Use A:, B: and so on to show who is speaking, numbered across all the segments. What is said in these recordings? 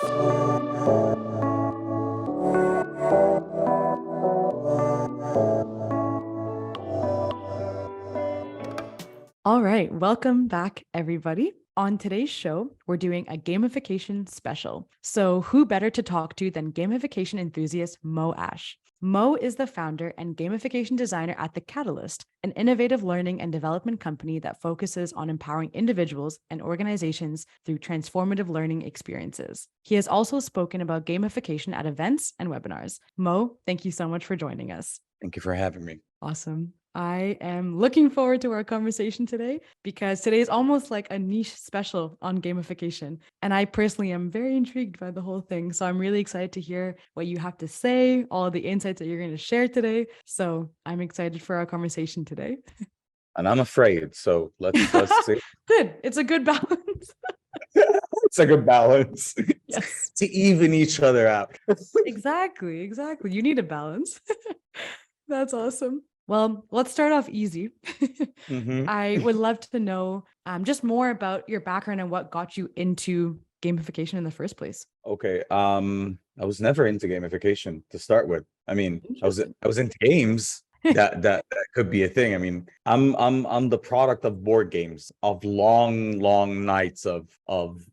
A: All right, welcome back, everybody. On today's show, we're doing a gamification special. So, who better to talk to than gamification enthusiast Moe Ash? Moe is the founder and gamification designer at The Catalyst, an innovative learning and development company that focuses on empowering individuals and organizations through transformative learning experiences. He has also spoken about gamification at events and webinars. Moe, thank you so much for joining us.
B: Thank you for having me.
A: Awesome. I am looking forward to our conversation today because today is almost like a niche special on gamification. And I personally am very intrigued by the whole thing. So I'm really excited to hear what you have to say, all of the insights that you're going to share today. So I'm excited for our conversation today.
B: And I'm afraid. So let's see.
A: Good. It's a good balance.
B: It's a good balance.
A: Yes.
B: To even each other out.
A: Exactly. You need a balance. That's awesome. Well, let's start off easy. I would love to know just more about your background and what got you into gamification in the first place.
B: Okay. I was never into gamification to start with. I mean, I was into games. That could be a thing. I mean, I'm the product of board games, of long nights of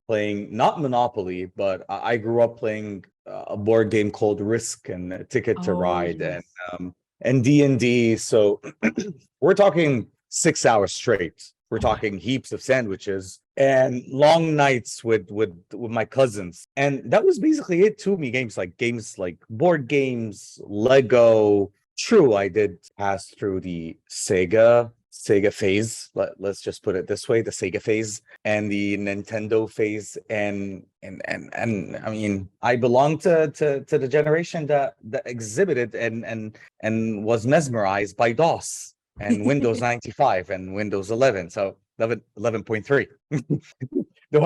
B: playing, not Monopoly, but I grew up playing a board game called Risk and Ticket to Ride,
A: Yes.
B: and D&D. So we're talking 6 hours straight. We're talking heaps of sandwiches and long nights with my cousins. And that was basically it to me. Games like board games, Lego. True, I did pass through the Sega phase. Let's just put it this way: the Sega phase and the Nintendo phase. And I mean, I belong to the generation that exhibited and was mesmerized by DOS and Windows 95 and Windows 11. So 11.3, the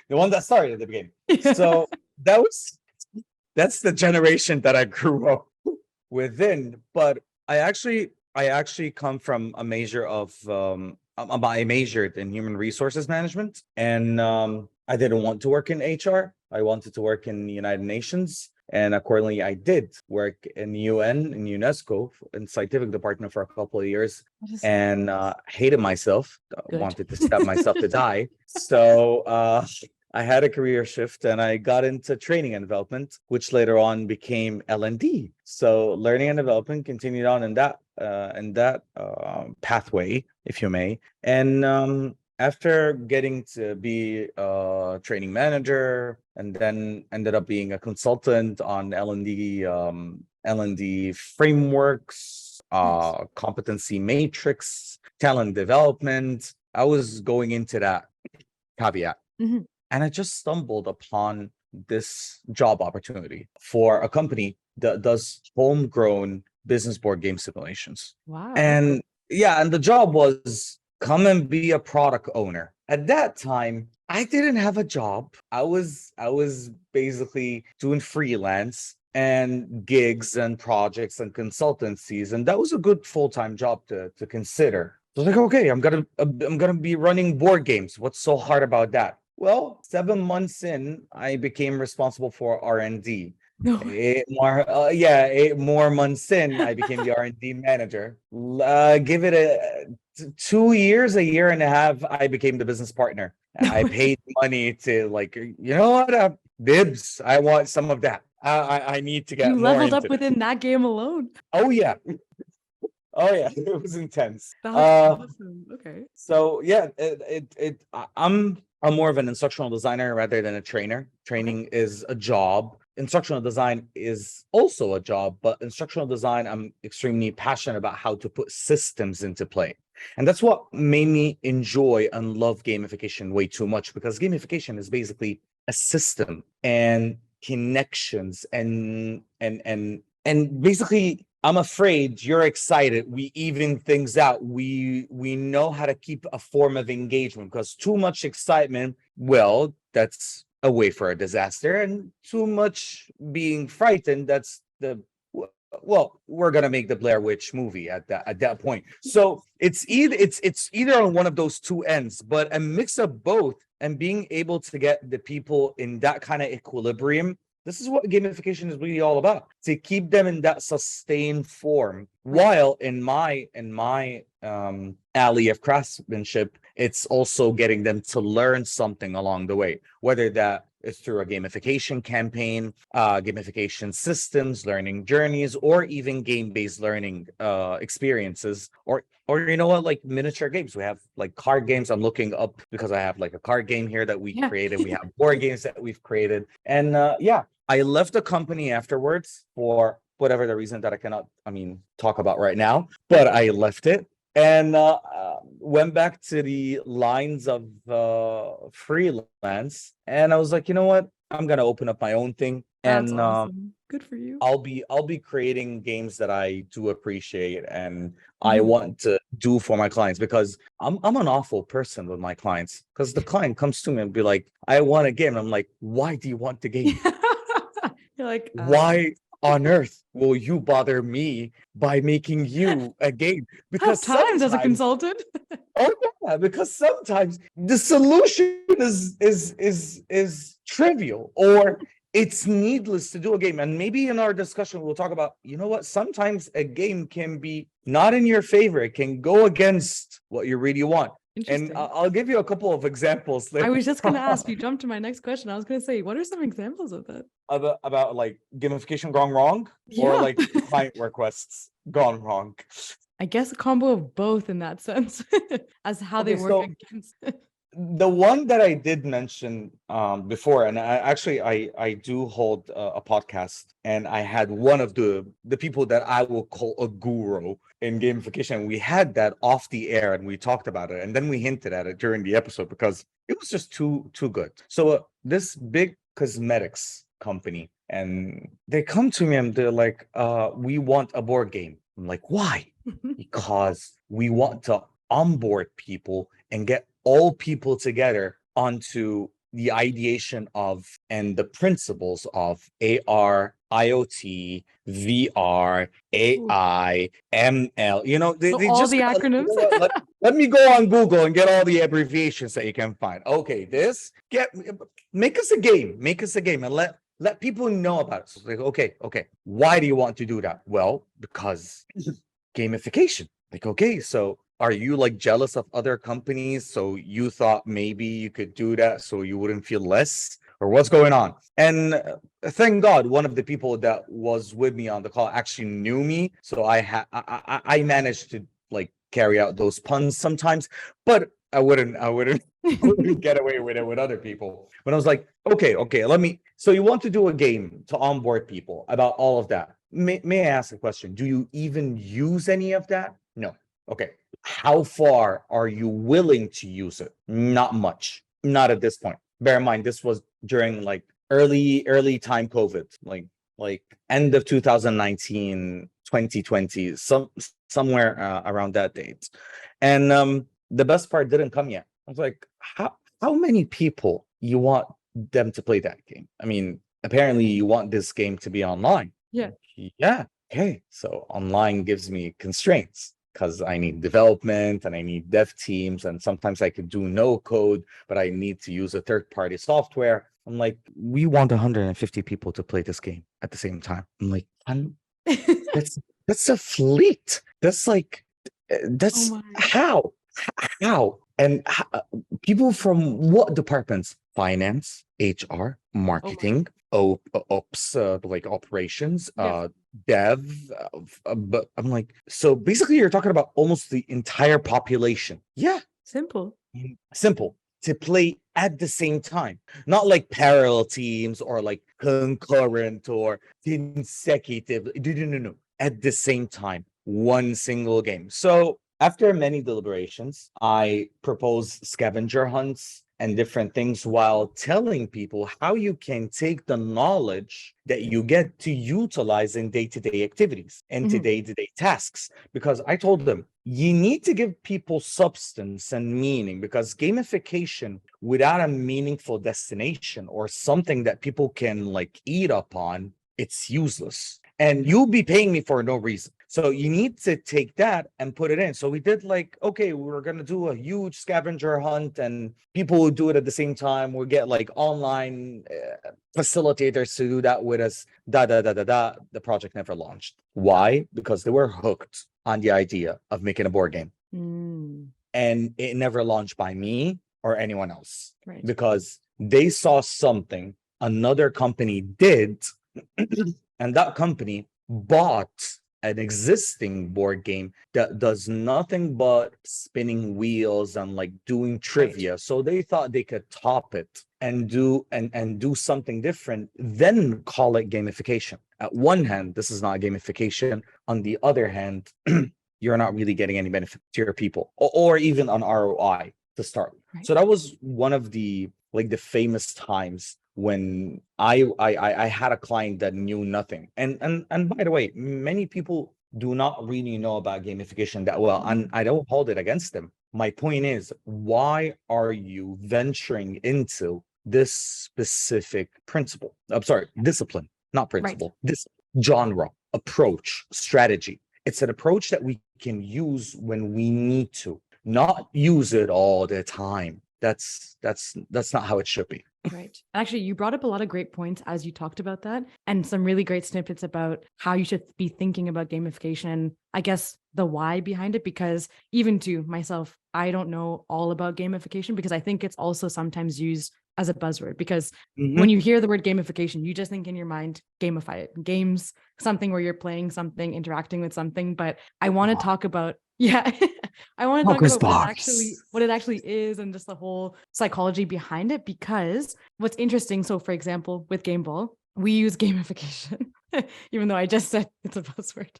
B: one that started at the beginning.
A: Yeah.
B: So that's the generation that I grew up within. But I actually come from a major of I majored in human resources management, and I didn't want to work in HR. I wanted to work in the United Nations, and accordingly I did work in UN and UNESCO in scientific department for a couple of years, and hated myself. Wanted to stab myself to die. So I had a career shift and I got into training and development, which later on became L&D. So learning and development continued on in that pathway, if you may. And after getting to be a training manager, and then ended up being a consultant on L&D frameworks, competency matrix, talent development. I was going into that caveat. And I just stumbled upon this job opportunity for a company that does homegrown business board game simulations.
A: Wow.
B: And the job was come and be a product owner. At that time, I didn't have a job. I was basically doing freelance and gigs and projects and consultancies, and that was a good full-time job to consider. So I was like, okay, I'm gonna be running board games. What's so hard about that? Well, 7 months in, I became responsible for R&D.
A: No.
B: 8 more months in, I became the R&D manager. Give it 2 years, a year and a half, I became the business partner. I paid money to, like, you know what, Bibs, I want some of that. I need to get
A: you
B: more
A: leveled up
B: into
A: within that game alone.
B: Oh yeah. Oh yeah, it was intense.
A: That's awesome. Okay.
B: So yeah, I'm more of an instructional designer rather than a trainer. Training is a job. Instructional design is also a job, but instructional design, I'm extremely passionate about how to put systems into play. And that's what made me enjoy and love gamification way too much, because gamification is basically a system and connections and basically, I'm afraid you're excited. We even things out. We know how to keep a form of engagement, because too much excitement, well, that's a way for a disaster, and too much being frightened, that's we're gonna make the Blair Witch movie at that point. So it's either on one of those two ends, but a mix of both and being able to get the people in that kind of equilibrium. This is what gamification is really all about, to keep them in that sustained form. While in my alley of craftsmanship, it's also getting them to learn something along the way, whether that is through a gamification campaign, gamification systems, learning journeys, or even game-based learning experiences, or you know what, like miniature games. We have like card games. I'm looking up because I have like a card game here that we created. We have board games that we've created. And I left the company afterwards for whatever the reason that I cannot, talk about right now, but I left it and went back to the lines of freelance. And I was like, you know what? I'm gonna open up my own thing.
A: That's awesome. Good for you.
B: I'll be creating games that I do appreciate and I want to do for my clients, because I'm an awful person with my clients, because the client comes to me and be like, I want a game. And I'm like, why do you want the game?
A: You're like,
B: why on earth will you bother me by making you a game? Because
A: times as a consultant.
B: Oh yeah, because sometimes the solution is trivial, or it's needless to do a game. And maybe in our discussion we'll talk about, you know what, sometimes a game can be not in your favor. It can go against what you really want. And I'll give you a couple of examples later.
A: I was just going to ask, you jumped to my next question. I was going to say, what are some examples of that?
B: About like gamification gone wrong, or like client requests gone wrong?
A: I guess a combo of both in that sense, as how they work against.
B: The one that I did mention before, and I do hold a podcast, and I had one of the people that I will call a guru in gamification. We had that off the air and we talked about it, and then we hinted at it during the episode because it was just too good. So this big cosmetics company, and they come to me and they're like, we want a board game. I'm like, why? Because we want to onboard people and get all people together onto the ideation of and the principles of AR, IoT, VR, AI, ML. You know, they
A: all
B: just
A: the acronyms.
B: Let me go on Google and get all the abbreviations that you can find. Okay, make us a game, and let people know about it. So like, okay, why do you want to do that? Well, because gamification. Like, okay, so are you like jealous of other companies? So you thought maybe you could do that so you wouldn't feel less, or what's going on? And thank God, one of the people that was with me on the call actually knew me. So I managed to like carry out those puns sometimes, but I wouldn't get away with it with other people. But I was like, okay, so you want to do a game to onboard people about all of that. May I ask a question? Do you even use any of that? No. Okay. How far are you willing to use it? Not much. Not at this point. Bear in mind, this was during like early time COVID, like end of 2019, 2020, somewhere around that date. And the best part didn't come yet. I was like, how many people you want them to play that game? I mean, apparently you want this game to be online. Yeah. Okay. So online gives me constraints, because I need development and I need dev teams, and sometimes I could do no code, but I need to use a third-party software. I'm like, we want 150 people to play this game at the same time. I'm like, that's a fleet. That's like, how? And people from what departments? Finance, HR, marketing, ops, like operations, dev. But I'm like, so basically you're talking about almost the entire population. Yeah. Simple to play at the same time, not like parallel teams or like concurrent or consecutive. No. At the same time, one single game. So after many deliberations, I proposed scavenger hunts and different things, while telling people how you can take the knowledge that you get to utilize in day-to-day activities and day-to-day tasks. Because I told them, you need to give people substance and meaning, because gamification without a meaningful destination or something that people can like eat up on, it's useless. And you'll be paying me for no reason. So you need to take that and put it in. So we did like, okay, we're gonna do a huge scavenger hunt, and people will do it at the same time. We'll get like online facilitators to do that with us. The project never launched. Why? Because they were hooked on the idea of making a board game. And it never launched by me or anyone else.
A: Right.
B: Because they saw something another company did, and that company bought an existing board game that does nothing but spinning wheels and like doing trivia. Right. So they thought they could top it and do something different, then call it gamification. At one hand, this is not gamification. On the other hand, you're not really getting any benefit to your people, or even on ROI to start. Right. So that was one of the famous times when I had a client that knew nothing. And by the way, many people do not really know about gamification that well, and I don't hold it against them. My point is, why are you venturing into this specific principle? I'm sorry, discipline, not principle. Right. This genre, approach, strategy. It's an approach that we can use when we need to, not use it all the time. That's not how it should be.
A: Right. Actually, you brought up a lot of great points as you talked about that, and some really great snippets about how you should be thinking about gamification and I guess the why behind it, because even to myself, I don't know all about gamification because I think it's also sometimes used as a buzzword, because when you hear the word gamification, you just think in your mind, gamify it, games, something where you're playing something, interacting with something. But I want to talk about, I want to talk about what it actually is and just the whole psychology behind it, because what's interesting. So for example, with Game Ball, we use gamification, even though I just said it's a buzzword,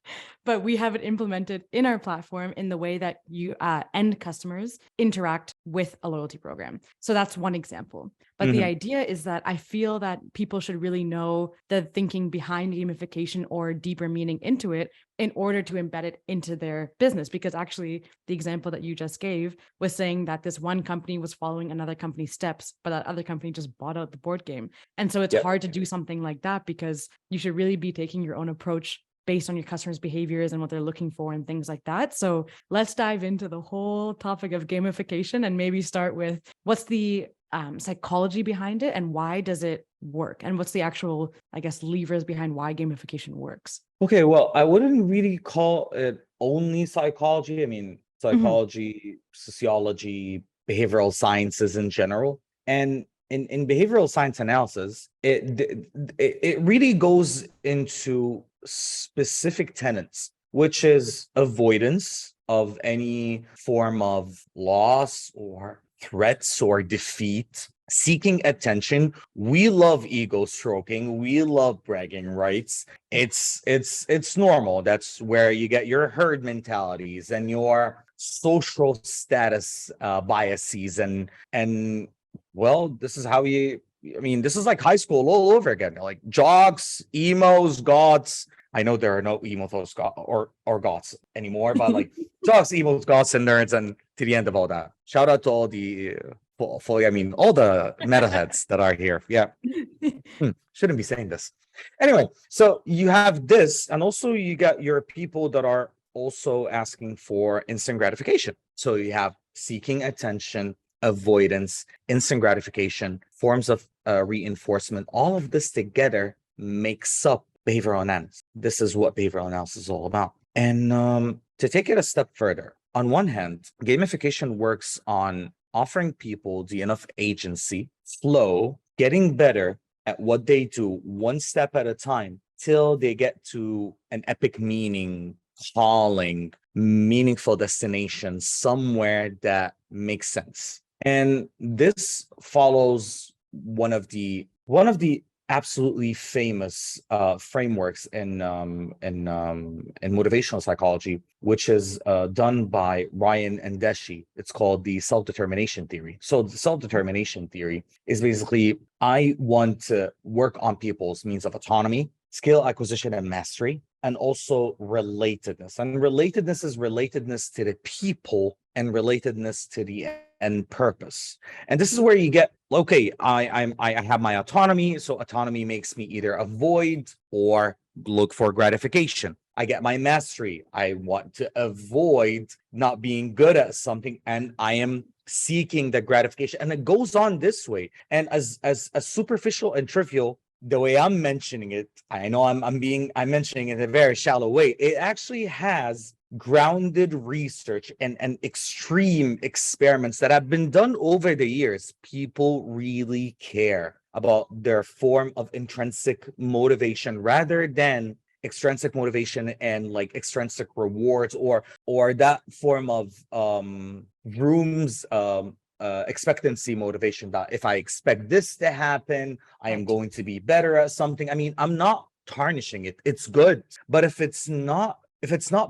A: but we have it implemented in our platform in the way that you end customers interact with a loyalty program. So that's one example. But the idea is that I feel that people should really know the thinking behind gamification or deeper meaning into it in order to embed it into their business. Because actually the example that you just gave was saying that this one company was following another company's steps, but that other company just bought out the board game. And so it's hard to do something like that, because you should really be taking your own approach based on your customers' behaviors and what they're looking for and things like that. So let's dive into the whole topic of gamification and maybe start with what's the psychology behind it and why does it work? And what's the actual, I guess, levers behind why gamification works?
B: Okay, well, I wouldn't really call it only psychology. I mean, psychology, sociology, behavioral sciences in general. And in behavioral science analysis, it really goes into specific tenets, which is avoidance of any form of loss or threats or defeat, seeking attention. We love ego stroking. We love bragging rights. It's normal. That's where you get your herd mentalities and your social status biases and well, this is how this is like high school all over again. Like jocks, emos, goths. I know there are no emos or goths anymore, but like jocks, emos, goths, and nerds, and to the end of all that. Shout out to all the all the metalheads that are here. Yeah. Shouldn't be saying this. Anyway, so you have this, and also you got your people that are also asking for instant gratification. So you have seeking attention, avoidance, instant gratification, forms of reinforcement. All of this together makes up behavioral analysis. This is what behavioral analysis is all about. And to take it a step further, on one hand, gamification works on offering people the enough agency, flow, getting better at what they do one step at a time till they get to an epic meaning, calling, meaningful destination, somewhere that makes sense. And this follows one of the absolutely famous frameworks in motivational psychology, which is done by Ryan and Deshi. It's called the self-determination theory. So the self-determination theory is basically, I want to work on people's means of autonomy, skill acquisition and mastery, and also relatedness. And relatedness is relatedness to the people and relatedness to the end purpose. And this is where you get, okay, I have my autonomy. So autonomy makes me either avoid or look for gratification. I get my mastery. I want to avoid not being good at something, and I am seeking the gratification. And it goes on this way. And as superficial and trivial, the way I'm mentioning it, I know I'm mentioning it in a very shallow way. It actually has grounded research and extreme experiments that have been done over the years. People really care about their form of intrinsic motivation rather than extrinsic motivation and like extrinsic rewards, or that form of Vroom's expectancy motivation, that if I expect this to happen, I am going to be better at something. I mean, I'm not tarnishing it. It's good. But if it's not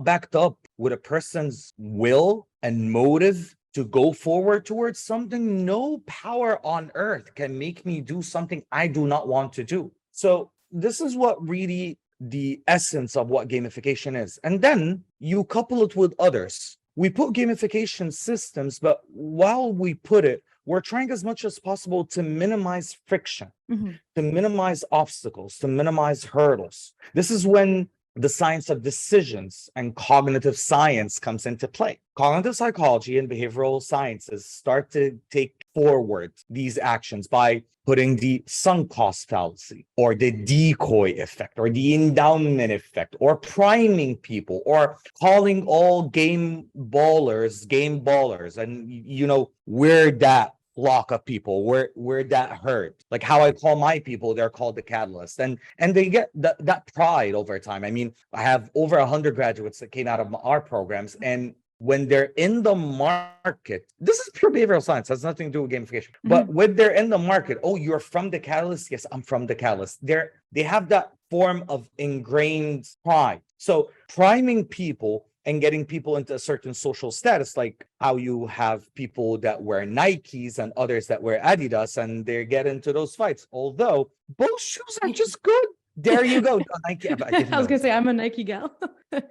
B: backed up with a person's will and motive to go forward towards something, no power on earth can make me do something I do not want to do. So this is what really the essence of what gamification is. And then you couple it with others. We put gamification systems, but while we put it, we're trying as much as possible to minimize friction, to minimize obstacles, to minimize hurdles. This is when the science of decisions and cognitive science comes into play. Cognitive psychology and behavioral sciences start to take forward these actions by putting the sunk cost fallacy, or the decoy effect, or the endowment effect, or priming people, or calling all game ballers. And you know, we're that flock of people, we're that herd. Like how I call my people, they're called the catalyst, and they get that pride over time. I mean, I have over 100 graduates that came out of our programs, and when they're in the market, this is pure behavioral science, has nothing to do with gamification. But when they're in the market, oh, you're from the catalyst? Yes, I'm from the catalyst. They have that form of ingrained pride. So priming people and getting people into a certain social status, like how you have people that wear Nikes and others that wear Adidas, and they get into those fights. Although both shoes are just good. There you go. Nike.
A: I was gonna say I'm a Nike gal.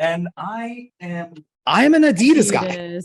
B: And I'm an Adidas guy.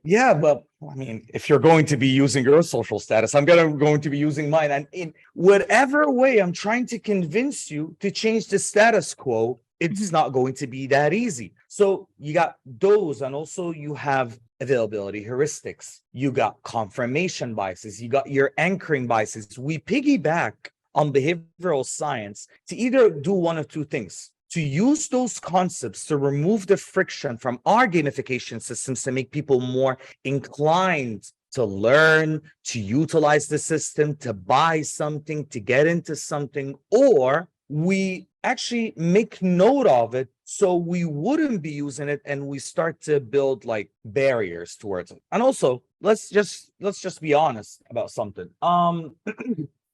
B: Yeah, but I mean, if you're going to be using your social status, I'm going to be using mine. And in whatever way I'm trying to convince you to change the status quo, it's not going to be that easy. So you got those, and also you have availability heuristics. You got confirmation biases. You got your anchoring biases. We piggyback on behavioral science to either do one of two things: to use those concepts to remove the friction from our gamification systems to make people more inclined to learn, to utilize the system, to buy something, to get into something, or we actually make note of it so we wouldn't be using it, and we start to build like barriers towards it. And also, let's just be honest about something.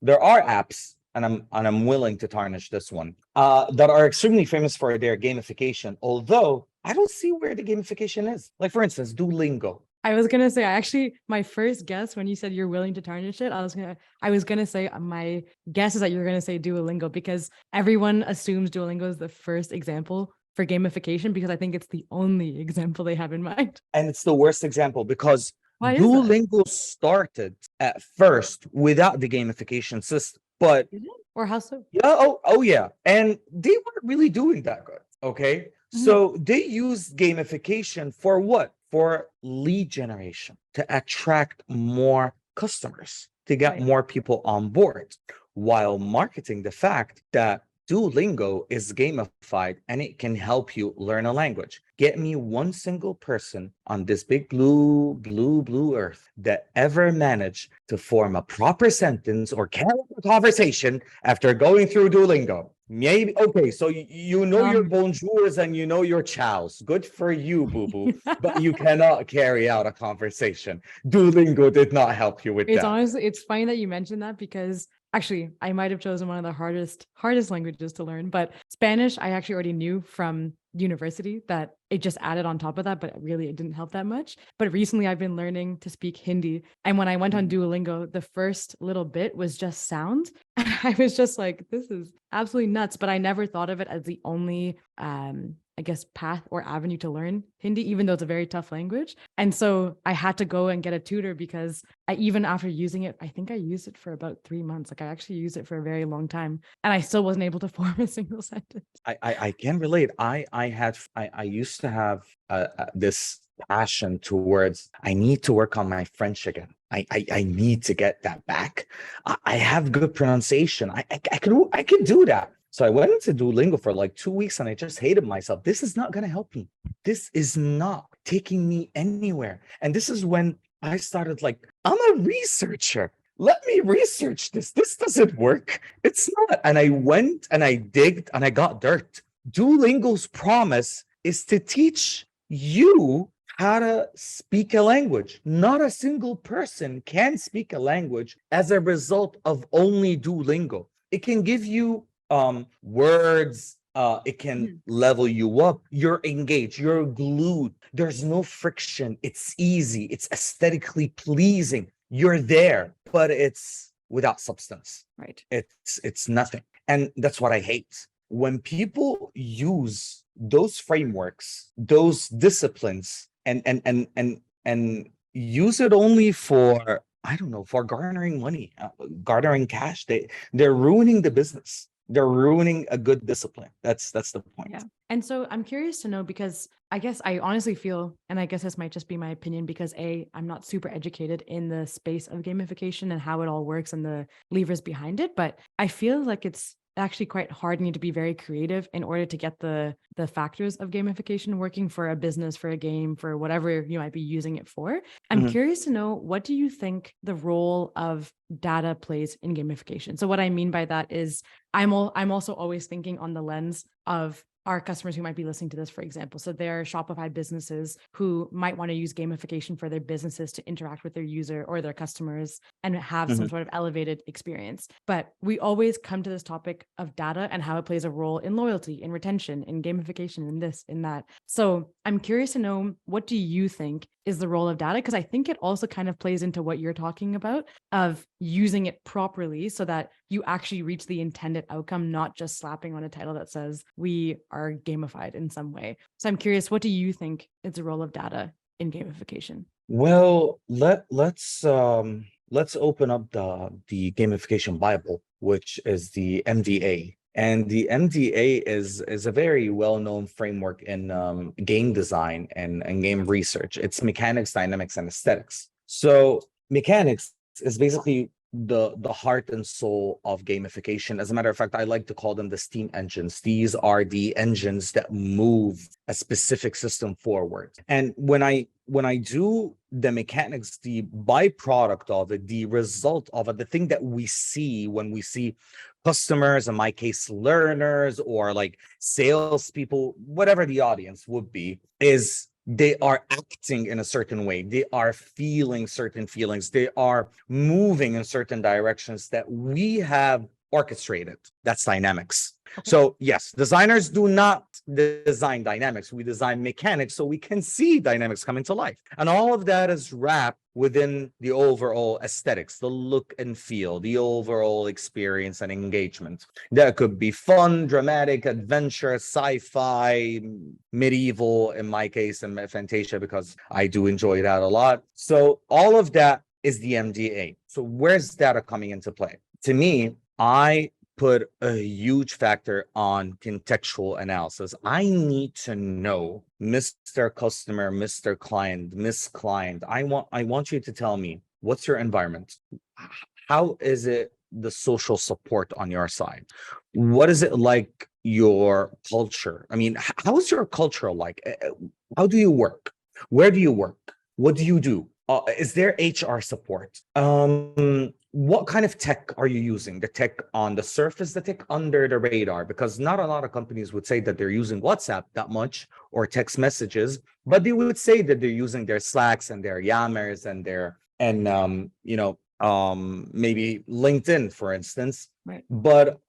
B: There are apps, and I'm willing to tarnish this one, that are extremely famous for their gamification, although I don't see where the gamification is. Like, for instance, Duolingo.
A: I was gonna say, my first guess when you said you're willing to tarnish it, I was gonna say my guess is that you're gonna say Duolingo, because everyone assumes Duolingo is the first example for gamification, because I think it's the only example they have in mind.
B: And it's the worst example, because
A: Why is
B: Duolingo started at first without the gamification system. But
A: or how so?
B: Yeah, oh yeah. And they weren't really doing that good. Okay. So they used gamification for what? For lead generation, to attract more customers, to get more people on board, while marketing the fact that Duolingo is gamified and it can help you learn a language. Get me one single person on this big blue earth that ever managed to form a proper sentence or carry a conversation after going through Duolingo. Maybe, okay, so you know your bonjours and you know your chows. Good for you, boo-boo. But you cannot carry out a conversation. Duolingo did not help you with that.
A: Honestly, it's funny that you mentioned that, because actually, I might have chosen one of the hardest languages to learn, but Spanish, I actually already knew from university that it just added on top of that, but really it didn't help that much. But recently I've been learning to speak Hindi. And when I went on Duolingo, the first little bit was just sound. And I was just like, this is absolutely nuts. But I never thought of it as the only I guess, path or avenue to learn Hindi, even though it's a very tough language. And so I had to go and get a tutor because even after using it, I think I used it for about 3 months. Like I actually used it for a very long time and I still wasn't able to form a single sentence.
B: I can relate. I used to have this passion towards I need to work on my French again. I need to get that back. I have good pronunciation. I can do that. So I went into Duolingo for like 2 weeks and I just hated myself. This is not going to help me. This is not taking me anywhere. And this is when I started like, I'm a researcher. Let me research this. This doesn't work. It's not. And I went and I digged and I got dirt. Duolingo's promise is to teach you how to speak a language. Not a single person can speak a language as a result of only Duolingo. It can give you words, it can level you up. You're engaged, you're glued. There's no friction. It's easy, it's aesthetically pleasing. You're there, but it's without substance.
A: Right.
B: It's nothing. And that's what I hate. When people use those frameworks, those disciplines, and use it only for, I don't know, for garnering money, garnering cash, they're ruining the business. They're ruining a good discipline. That's the point.
A: Yeah. And so I'm curious to know, because I guess I honestly feel, and I guess this might just be my opinion, because I'm not super educated in the space of gamification and how it all works and the levers behind it, but I feel like it's actually quite hard. You need to be very creative in order to get the factors of gamification working for a business, for a game, for whatever you might be using it for. I'm curious to know, what do you think the role of data plays in gamification? So what I mean by that is I'm also always thinking on the lens of our customers who might be listening to this, for example. So they're Shopify businesses who might want to use gamification for their businesses to interact with their user or their customers and have some sort of elevated experience. But we always come to this topic of data and how it plays a role in loyalty, in retention, in gamification, in this, in that. So I'm curious to know, what do you think is the role of data? Because I think it also kind of plays into what you're talking about of using it properly so that you actually reach the intended outcome, not just slapping on a title that says we are gamified in some way. So I'm curious, what do you think is the role of data in gamification?
B: Well, let's open up the gamification Bible, which is the MDA. And the MDA is a very well-known framework in game design and game research. It's mechanics, dynamics, and aesthetics. So mechanics is basically the heart and soul of gamification. As a matter of fact, I like to call them the steam engines. These are the engines that move a specific system forward. And when I do the mechanics, the byproduct of it, the result of it, the thing that we see when we see customers, in my case, learners, or like salespeople, whatever the audience would be, is they are acting in a certain way. They are feeling certain feelings. They are moving in certain directions that we have orchestrated. That's dynamics. Okay. So yes, designers do not design dynamics. We design mechanics so we can see dynamics coming to life. And all of that is wrapped within the overall aesthetics, the look and feel, the overall experience and engagement. That could be fun, dramatic, adventure, sci-fi, medieval, in my case, and Fantasia, because I do enjoy that a lot. So all of that is the MDA. So where's data coming into play? To me, I put a huge factor on contextual analysis. I need to know, Mr. Customer, Mr. Client, Miss Client, I want you to tell me, what's your environment? How is it the social support on your side? What is it like, your culture? I mean, how is your culture like? How do you work? Where do you work? What do you do? Is there HR support? What kind of tech are you using? The tech on the surface, the tech under the radar? Because not a lot of companies would say that they're using WhatsApp that much or text messages, but they would say that they're using their Slacks and their Yammers and maybe LinkedIn, for instance.
A: Right.
B: But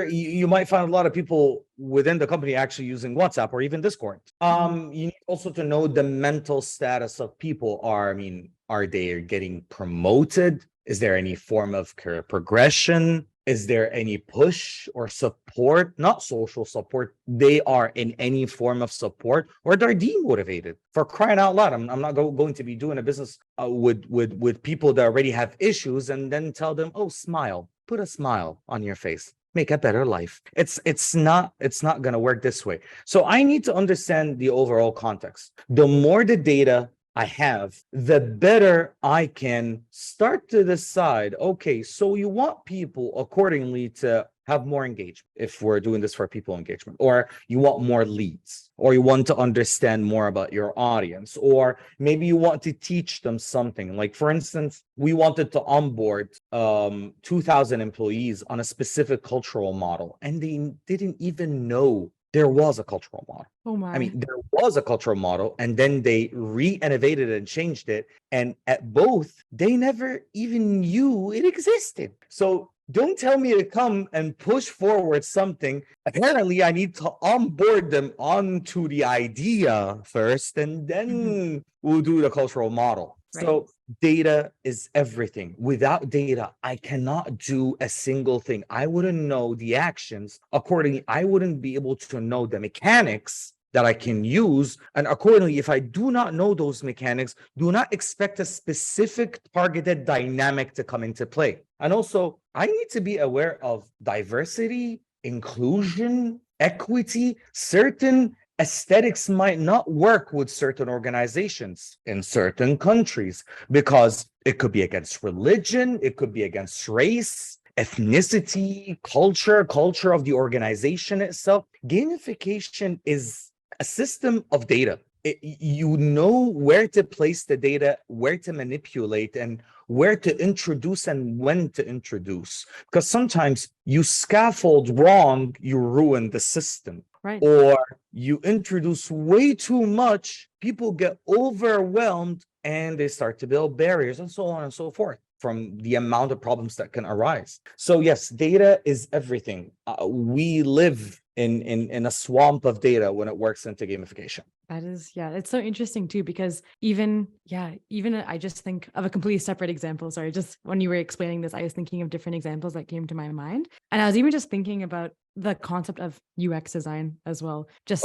B: you might find a lot of people within the company actually using WhatsApp or even Discord. You need also to know the mental status of people. Are they getting promoted? Is there any form of career progression? Is there any push or support? Not social support. They are in any form of support, or they're demotivated. For crying out loud, I'm not going to be doing a business with people that already have issues and then tell them, oh, smile, put a smile on your face, make a better life. It's not going to work this way. So I need to understand the overall context. The more the data I have, the better I can start to decide, okay, so you want people accordingly to have more engagement if we're doing this for people engagement, or you want more leads, or you want to understand more about your audience, or maybe you want to teach them something. Like, for instance, we wanted to onboard 2,000 employees on a specific cultural model, and they didn't even know there was a cultural model.
A: Oh my.
B: I mean, there was a cultural model, and then they re-innovated and changed it. And at both, they never even knew it existed. So don't tell me to come and push forward something. Apparently, I need to onboard them onto the idea first, and then we'll do the cultural model.
A: Right.
B: So data is everything. Without data, I cannot do a single thing. I wouldn't know the actions. Accordingly, I wouldn't be able to know the mechanics that I can use. And accordingly, if I do not know those mechanics, do not expect a specific targeted dynamic to come into play. And also, I need to be aware of diversity, inclusion, equity. Certain aesthetics might not work with certain organizations in certain countries because it could be against religion, it could be against race, ethnicity, culture of the organization itself. Gamification is a system of data. You know where to place the data, where to manipulate, and where to introduce and when to introduce. Because sometimes you scaffold wrong, you ruin the system.
A: Right.
B: Or you introduce way too much, people get overwhelmed and they start to build barriers and so on and so forth from the amount of problems that can arise. So yes, data is everything. We live in a swamp of data when it works into gamification.
A: That is, yeah, it's so interesting too, because even I just think of a completely separate example. Sorry, just when you were explaining this, I was thinking of different examples that came to my mind. And I was even just thinking about the concept of UX design as well. Just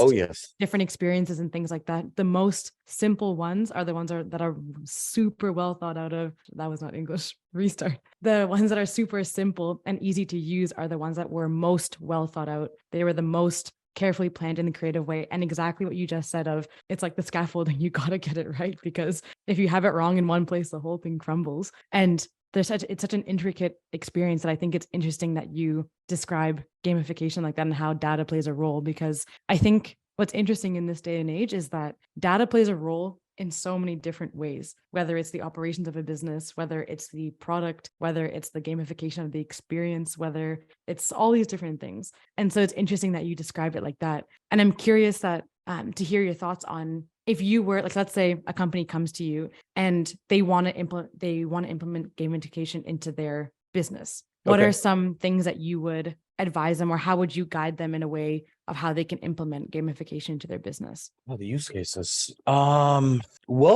A: different experiences and things like that. The most simple ones are the ones that are super well thought out of. That was not English. Restart. The ones that are super simple and easy to use are the ones that were most well thought out. They were the most carefully planned in the creative way. And exactly what you just said of, it's like the scaffolding, you got to get it right, because if you have it wrong in one place, the whole thing crumbles. And it's such an intricate experience that I think it's interesting that you describe gamification like that and how data plays a role, because I think what's interesting in this day and age is that data plays a role in so many different ways, whether it's the operations of a business, whether it's the product, whether it's the gamification of the experience, whether it's all these different things. And so it's interesting that you describe it like that. And I'm curious that to hear your thoughts on, if you were, like, let's say a company comes to you and they want to implement gamification into their business. What are some things that you would advise them, or how would you guide them in a way of how they can implement gamification into their business?
B: Well, the use cases. The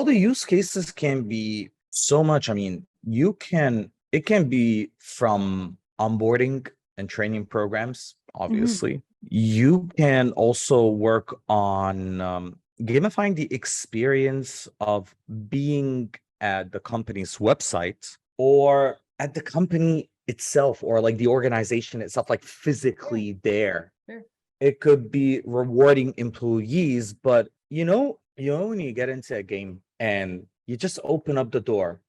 B: use cases can be so much. I mean, it can be from onboarding and training programs, obviously. You can also work on gamifying the experience of being at the company's website or at the company itself, or like the organization itself, like physically there.
A: Sure.
B: It could be rewarding employees, but when you get into a game and you just open up the door,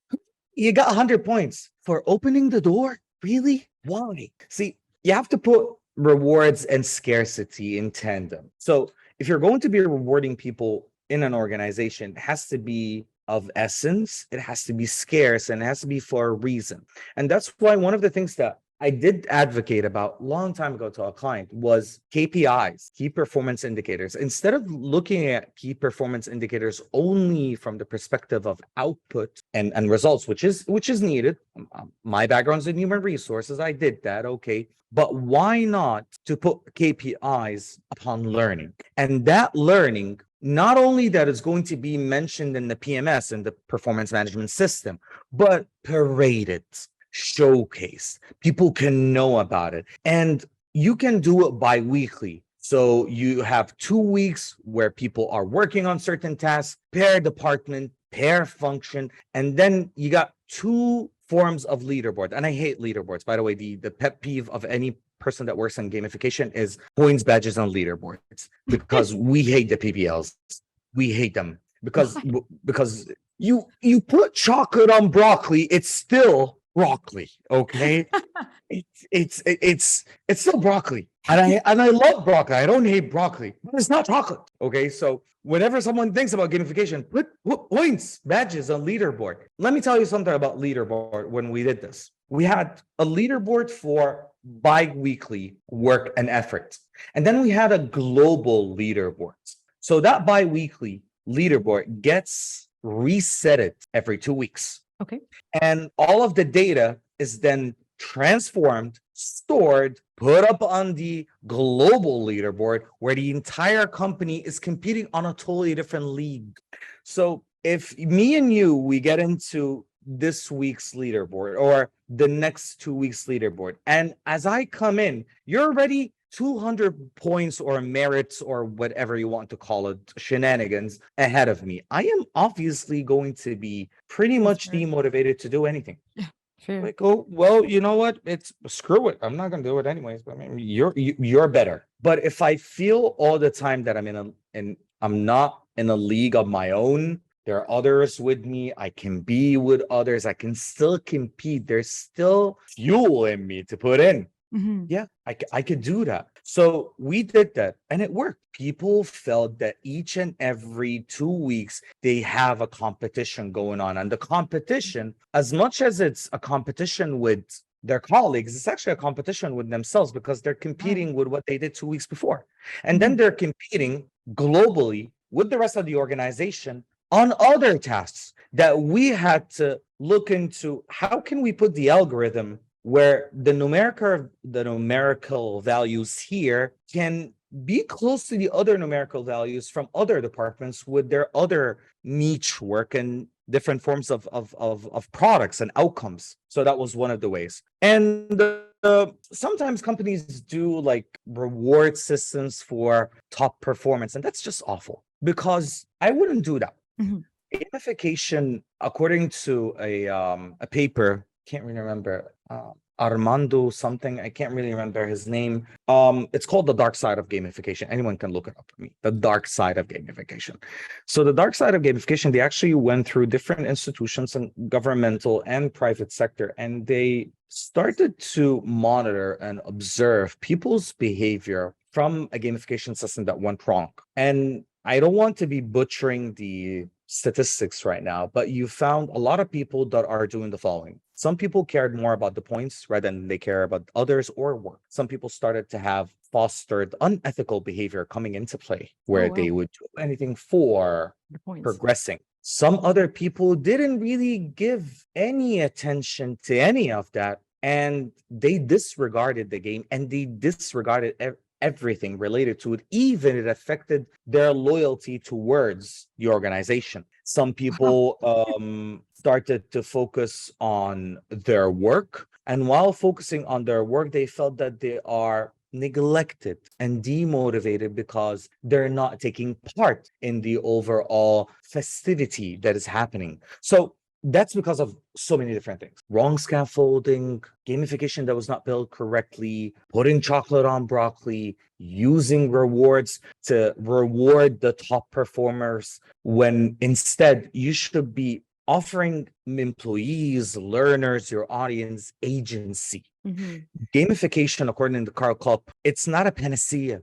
B: you got 100 points for opening the door. Really? Why? See, you have to put rewards and scarcity in tandem. So if you're going to be rewarding people in an organization, it has to be of essence, it has to be scarce, and it has to be for a reason. And that's why one of the things that I did advocate about a long time ago to a client was KPIs, key performance indicators. Instead of looking at key performance indicators only from the perspective of output and results, which is needed. My background's in human resources. I did that. Okay. But why not to put KPIs upon learning? And that learning, not only that it's going to be mentioned in the PMS and the performance management system, but paraded. showcased. People can know about it. And you can do it bi-weekly. So you have 2 weeks where people are working on certain tasks, per department, per function, and then you got two forms of leaderboard. And I hate leaderboards. By the way, the pet peeve of any person that works in gamification is points, badges, and leaderboards, because we hate the PBLs. We hate them because
A: Why?
B: because you put chocolate on broccoli, it's still broccoli, okay? It's still broccoli, and I love broccoli. I don't hate broccoli, but it's not chocolate. Okay, so whenever someone thinks about gamification, put points, badges on leaderboard. Let me tell you something about leaderboard. When we did this, we had a leaderboard for bi-weekly work and effort, and then we had a global leaderboard. So that bi-weekly leaderboard gets resetted every 2 weeks.
A: Okay.
B: And all of the data is then transformed, stored, put up on the global leaderboard where the entire company is competing on a totally different league. So if me and you, we get into this week's leaderboard or the next 2 weeks leaderboard, and as I come in, you're already 200 points or merits or whatever you want to call it, shenanigans ahead of me. I am obviously going to be pretty much
A: Fair.
B: demotivated to do anything.
A: Fair.
B: Like, oh, well, you know what? It's screw it. I'm not going to do it anyways. I mean, you're better. But if I feel all the time that I'm not in a league of my own, there are others with me. I can be with others. I can still compete. There's still fuel in me to put in.
A: Mhm.
B: Yeah, I could do that. So we did that and it worked. People felt that each and every 2 weeks, they have a competition going on. And the competition, as much as it's a competition with their colleagues, it's actually a competition with themselves because they're competing with what they did 2 weeks before. And then they're competing globally with the rest of the organization on other tasks that we had to look into. How can we put the algorithm where the numerical values here can be close to the other numerical values from other departments with their other niche work and different forms of products and outcomes. So that was one of the ways. And sometimes companies do like reward systems for top performance, and that's just awful because I wouldn't do that.
A: Mhm.
B: Gamification, according to a paper, can't really remember, Armando something, I can't really remember his name. It's called The Dark Side of Gamification. Anyone can look it up for me. The Dark Side of Gamification. So the Dark Side of Gamification, they actually went through different institutions and governmental and private sector, and they started to monitor and observe people's behavior from a gamification system that went wrong. And I don't want to be butchering the statistics right now, but you found a lot of people that are doing the following. Some people cared more about the points rather than they care about others or work. Some people started to have fostered unethical behavior coming into play where they would do anything for
A: The points.
B: progressing. Some other people didn't really give any attention to any of that, and they disregarded the game and they disregarded everything related to it. Even it affected their loyalty towards the organization. Some people started to focus on their work, and while focusing on their work, they felt that they are neglected and demotivated because they're not taking part in the overall festivity that is happening. So that's because of so many different things. Wrong scaffolding, gamification that was not built correctly, putting chocolate on broccoli, using rewards to reward the top performers, when instead you should be offering employees, learners, your audience agency. Gamification, according to Carl Kopp, it's not a panacea.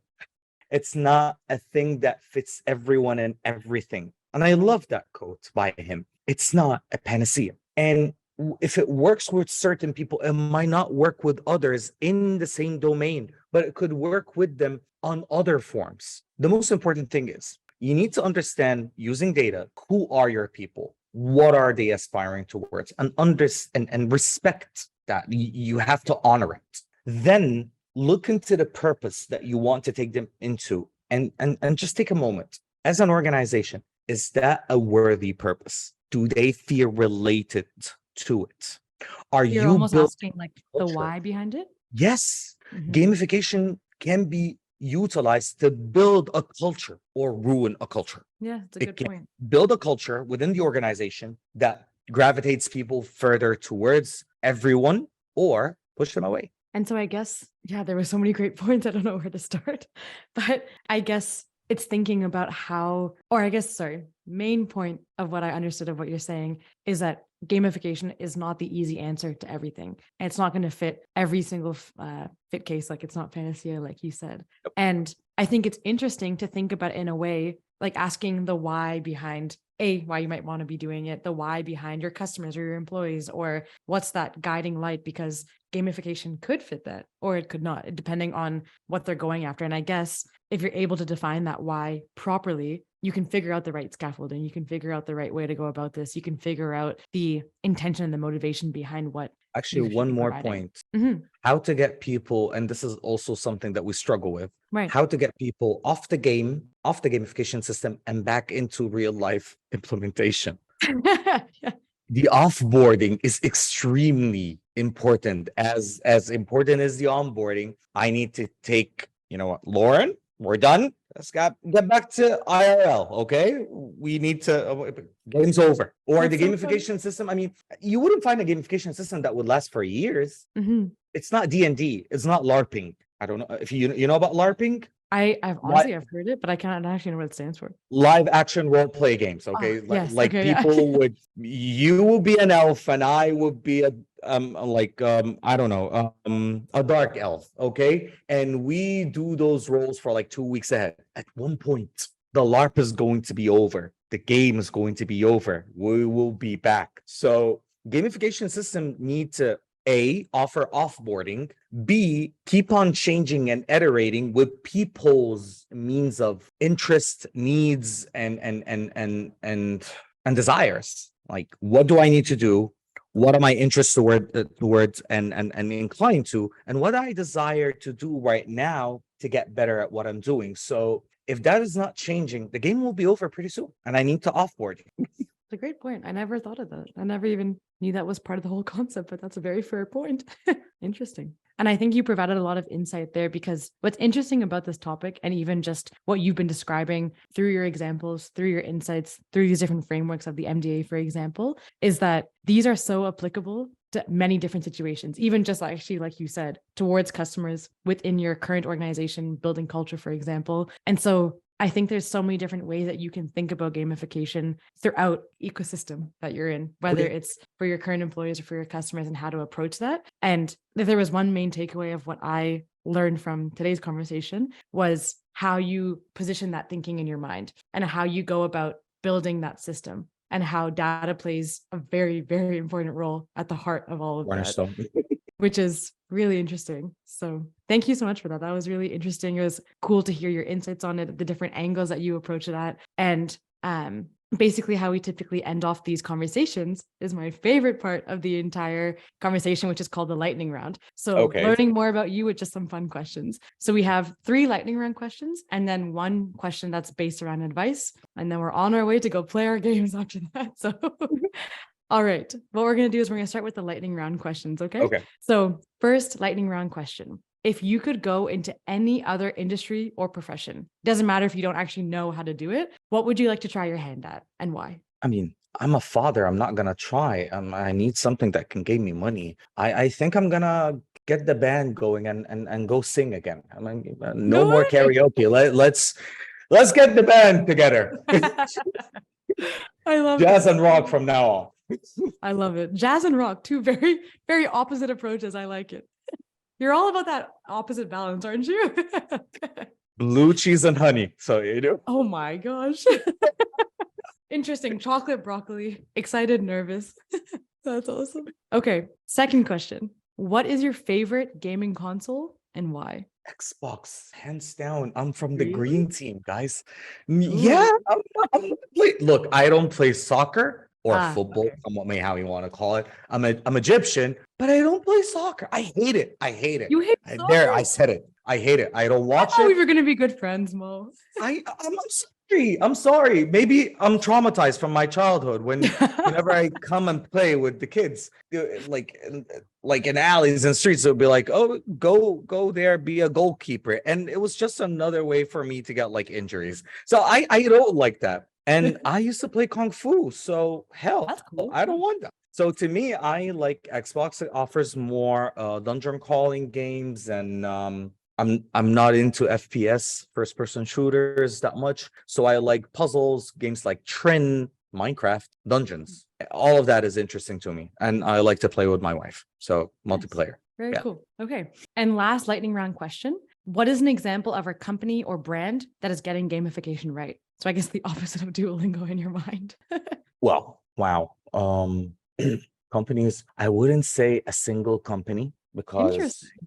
B: It's not a thing that fits everyone and everything. And I love that quote by him. It's not a panacea. And if it works with certain people, it might not work with others in the same domain, but it could work with them on other forms. The most important thing is you need to understand, using data, who are your people? What are they aspiring towards? And understand and respect that. You have to honor it. Then look into the purpose that you want to take them into, and just take a moment. As an organization, is that a worthy purpose? Do they feel related to it? Are
A: You're
B: you
A: almost
B: building
A: asking like the
B: culture?
A: why behind it.
B: Yes,
A: Mhm.
B: gamification can be utilized to build a culture or ruin a culture.
A: Yeah, it's a
B: It
A: good
B: can
A: point.
B: build a culture within the organization that gravitates people further towards everyone or push them away.
A: And so I guess, yeah, there were so many great points. I don't know where to start, but I guess it's thinking about how, or I guess, sorry, main point of what I understood of what you're saying is that gamification is not the easy answer to everything. And it's not going to fit every single fit case. Like it's not panacea, like you said. And I think it's interesting to think about it in a way, like asking the why behind why you might want to be doing it, the why behind your customers or your employees, or what's that guiding light, because gamification could fit that or it could not, depending on what they're going after. And I guess if you're able to define that why properly, you can figure out the right scaffolding, you can figure out the right way to go about this, you can figure out the intention and the motivation behind what
B: Actually,
A: you should
B: one
A: be
B: more
A: providing.
B: point.
A: Mhm.
B: How to get people, and this is also something that we struggle with,
A: Right.
B: how to get people off the game, off the gamification system, and back into real life implementation.
A: Yeah.
B: The offboarding is extremely important. As important as the onboarding, I need to take, you know what, Lauren, we're done. Let's get back to IRL. Okay. We need to game's over. Or
A: That's
B: the
A: so funny.
B: gamification system. I mean, you wouldn't find a gamification system that would last for years.
A: Mhm.
B: It's not D&D. It's not LARPing. I don't know if you know about LARPing.
A: I've honestly I've heard it, but I can't actually know what it stands for.
B: Live action role play games. Okay,
A: Yes.
B: like
A: Okay. Yeah.
B: people would, you will be an elf and I would be a I don't know, a dark elf. Okay, and we do those roles for like 2 weeks ahead. At one point, the LARP is going to be over. The game is going to be over. We will be back. So gamification system need to offer offboarding, B, keep on changing and iterating with people's means of interest, needs, and desires. Like, what do I need to do? What am I interested towards and inclined to? And what I desire to do right now to get better at what I'm doing. So if that is not changing, the game will be over pretty soon. And I need to offboard.
A: It's a great point. I never thought of that. I never even knew that was part of the whole concept, but that's a very fair point. Interesting. And I think you provided a lot of insight there, because what's interesting about this topic, and even just what you've been describing through your examples, through your insights, through these different frameworks of the MDA, for example, is that these are so applicable to many different situations, even just actually, like you said, towards customers within your current organization, building culture, for example. And so I think there's so many different ways that you can think about gamification throughout ecosystem that you're in, whether it's for your current employees or for your customers, and how to approach that. And if there was one main takeaway of what I learned from today's conversation, was how you position that thinking in your mind and how you go about building that system, and how data plays a very, very important role at the heart of all of that, which is really interesting. So thank you so much for that. That was really interesting. It was cool to hear your insights on it, the different angles that you approach it at. And basically how we typically end off these conversations is my favorite part of the entire conversation, which is called the lightning round. So learning more about you with just some fun questions. So we have 3 lightning round questions, and then 1 question that's based around advice. And then we're on our way to go play our games after that. So all right, what we're going to do is we're going to start with the lightning round questions. Okay. So first lightning round question. If you could go into any other industry or profession, doesn't matter if you don't actually know how to do it, what would you like to try your hand at, and why?
B: I mean, I'm a father. I'm not gonna try. I need something that can give me money. I think I'm gonna get the band going and go sing again. I mean, no more karaoke. Let's get the band together.
A: I love
B: jazz and rock from now on.
A: I love it. Jazz and rock, 2 very, very opposite approaches. I like it. You're all about that opposite balance, aren't you?
B: Blue cheese and honey. So you know.
A: Oh my gosh. Interesting. Chocolate broccoli. Excited, nervous. That's awesome. Okay. Second question. What is your favorite gaming console and why?
B: Xbox, hands down. I'm from the green team, guys. Yeah. Look, I don't play soccer or football, how you want to call it. I'm Egyptian, but I don't play soccer. I hate it.
A: You hate soccer?
B: There, I said it. I hate it. I don't watch it.
A: We were gonna be good friends, Mo.
B: I'm I'm sorry. Maybe I'm traumatized from my childhood whenever I come and play with the kids, like in alleys and streets, it'll be like, oh, go there, be a goalkeeper. And it was just another way for me to get like injuries. So I don't like that. And I used to play Kung Fu. So hell,
A: That's cool.
B: I don't want that. So to me, I like Xbox. It offers more dungeon crawling games, and I'm not into FPS, first person shooters, that much. So I like puzzles, games like Trin, Minecraft, dungeons. All of that is interesting to me, and I like to play with my wife. So
A: Nice.
B: multiplayer.
A: Very
B: Yeah.
A: cool. Okay. And last lightning round question. What is an example of a company or brand that is getting gamification right? So I guess the opposite of Duolingo in your mind.
B: Well, wow. Companies, I wouldn't say a single company because
A: Interesting.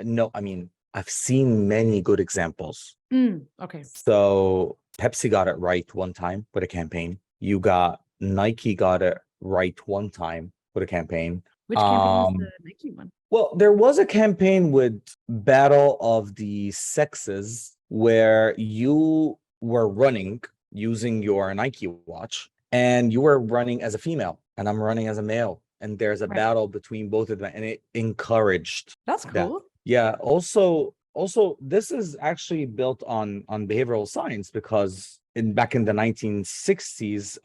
B: no, I mean, I've seen many good examples.
A: Okay.
B: So Pepsi got it right one time with a campaign. You got Nike got it right one time with a campaign.
A: Which campaign was the Nike one?
B: Well, there was a campaign with Battle of the Sexes where you were running using your Nike watch, and you were running as a female and I'm running as a male. And there's a
A: Right.
B: battle between both of them, and it encouraged
A: That's
B: that.
A: cool.
B: Yeah. Also, this is actually built on behavioral science because back in the 1960s,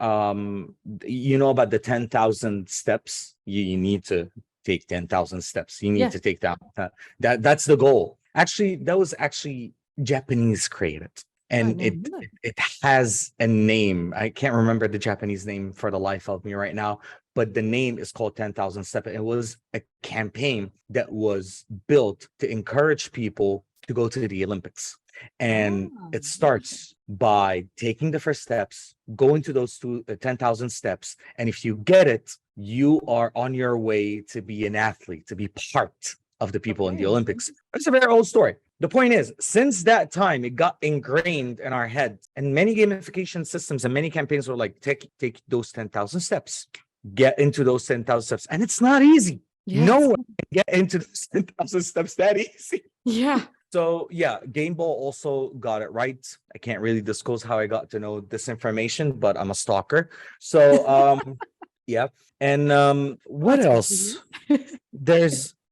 B: you know about the 10,000 steps. You need to take 10,000 steps. You need
A: Yeah.
B: to take that's the goal. Actually, that was actually Japanese created. And
A: never knew that.
B: it has a name. I can't remember the Japanese name for the life of me right now, but the name is called 10,000 Steps. It was a campaign that was built to encourage people to go to the Olympics. And it starts by taking the first steps, going to those 10,000 steps. And if you get it, you are on your way to be an athlete, to be part of the people in the Olympics. It's a very old story. The point is, since that time, it got ingrained in our heads, and many gamification systems and many campaigns were like, take those 10,000 steps, get into those 10,000 steps. And it's not easy.
A: Yes.
B: No one can get into those 10,000 steps that easy.
A: Yeah.
B: So yeah, Game Ball also got it right. I can't really disclose how I got to know this information, but I'm a stalker. So yeah. And what else?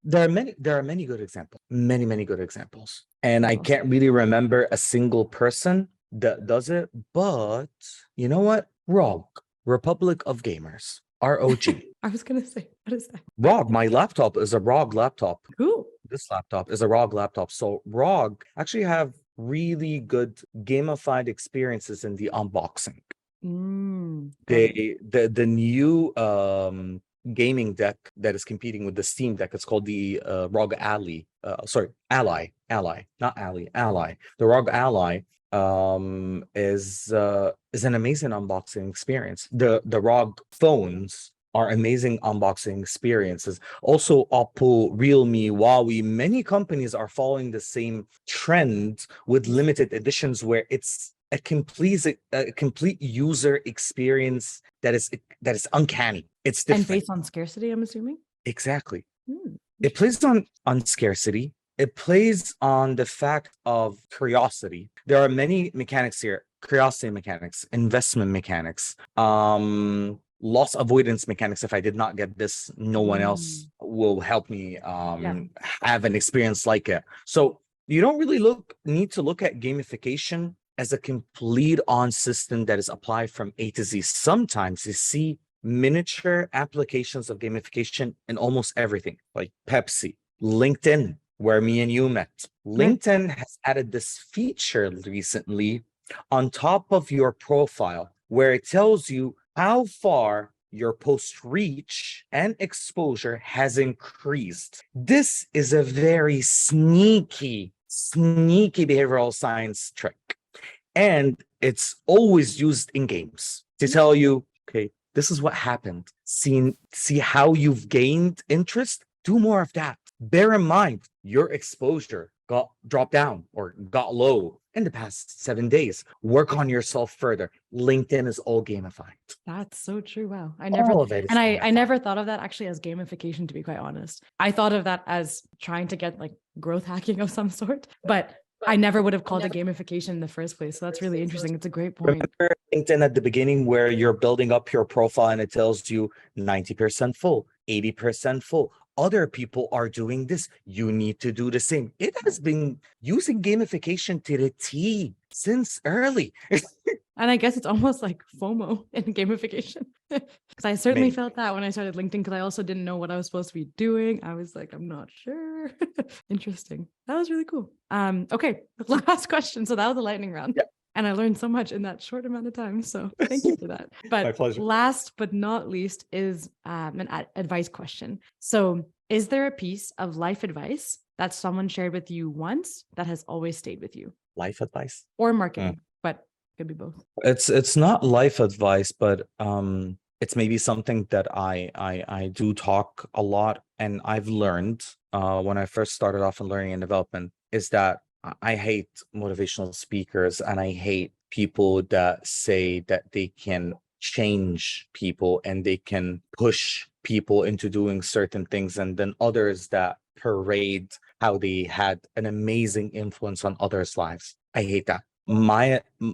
B: There are many good examples, many good examples. And I can't really remember a single person that does it, but you know what? ROG, Republic of Gamers, ROG.
A: I was gonna say, what is that?
B: ROG, my laptop is a ROG laptop.
A: Cool.
B: This laptop is a ROG laptop. So ROG actually have really good gamified experiences in the unboxing. The new gaming deck that is competing with the Steam Deck, it's called the ROG Ally. Ally, not Ally, Ally. The ROG Ally is an amazing unboxing experience. The ROG phones are amazing unboxing experiences. Also, Oppo, Realme, Huawei, many companies are following the same trend with limited editions where it's a complete user experience that is uncanny. It's different.
A: And based on scarcity, I'm assuming?
B: Exactly. It plays on scarcity. It plays on the fact of curiosity. There are many mechanics here: curiosity mechanics, investment mechanics, loss avoidance mechanics. If I did not get this, no one else will help me have an experience like it. So you don't really need to look at gamification as a complete on system that is applied from A to Z. Sometimes you see miniature applications of gamification in almost everything, like Pepsi, LinkedIn, where me and you met. LinkedIn has added this feature recently on top of your profile where it tells you how far your post reach and exposure has increased. This is a very sneaky behavioral science trick. And it's always used in games to tell you, okay, this is what happened. See how you've gained interest? Do more of that. Bear in mind, your exposure got dropped down or got low in the past 7 days. Work on yourself further. LinkedIn is all gamified.
A: That's so true. Wow. I never thought of that actually as gamification, to be quite honest. I thought of that as trying to get like growth hacking of some sort, but I never would have called it gamification in the first place. So that's really interesting. It's a great point.
B: Remember LinkedIn at the beginning where you're building up your profile and it tells you 90% full, 80% full. Other people are doing this. You need to do the same. It has been using gamification to the T since early.
A: And I guess it's almost like FOMO in gamification. Because I certainly
B: Maybe.
A: felt that when I started LinkedIn, because I also didn't know what I was supposed to be doing. I was like, I'm not sure. Interesting. That was really cool. Okay, last question. So that was a lightning round.
B: Yeah.
A: And I learned so much in that short amount of time. So thank you for that.
B: My
A: But
B: pleasure.
A: last but not least is an advice question. So is there a piece of life advice that someone shared with you once that has always stayed with you?
B: Life advice.
A: Or marketing, but could be both.
B: It's not life advice, but it's maybe something that I do talk a lot, and I've learned when I first started off in learning and development is that I hate motivational speakers and I hate people that say that they can change people and they can push people into doing certain things, and then others that parade how they had an amazing influence on others' lives. I hate that.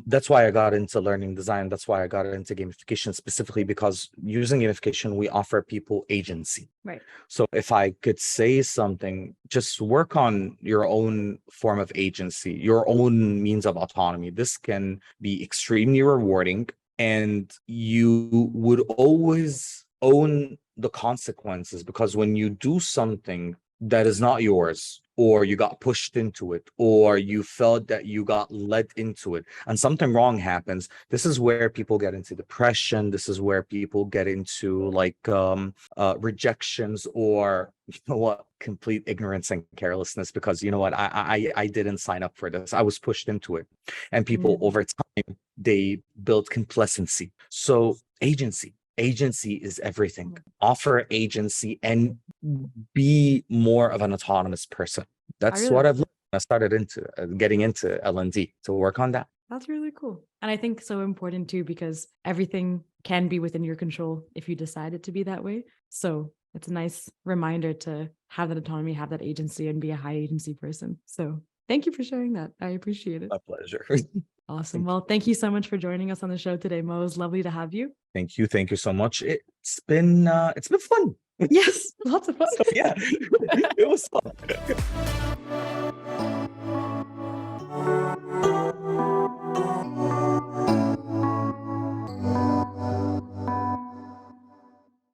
B: That's why I got into learning design. That's why I got into gamification specifically, because using gamification, we offer people agency.
A: Right.
B: So if I could say something, just work on your own form of agency, your own means of autonomy. This can be extremely rewarding, and you would always own the consequences, because when you do something that is not yours, or you got pushed into it, or you felt that you got led into it and something wrong happens, this is where people get into depression. This is where people get into like rejections, or complete ignorance and carelessness, because I didn't sign up for this. I was pushed into it. And people over time, they build complacency. So agency is everything. Offer agency and be more of an autonomous person. That's what I've learned. I started getting into L&D to work on that.
A: That's really cool. And I think so important too, because everything can be within your control if you decide it to be that way. So it's a nice reminder to have that autonomy, have that agency, and be a high agency person. So thank you for sharing that. I appreciate it.
B: My pleasure.
A: Awesome. Well, thank you so much for joining us on the show today, Mo. It was lovely to have you.
B: Thank you. Thank you so much. It's been fun.
A: Yes, lots of fun.
B: So, yeah, it was fun.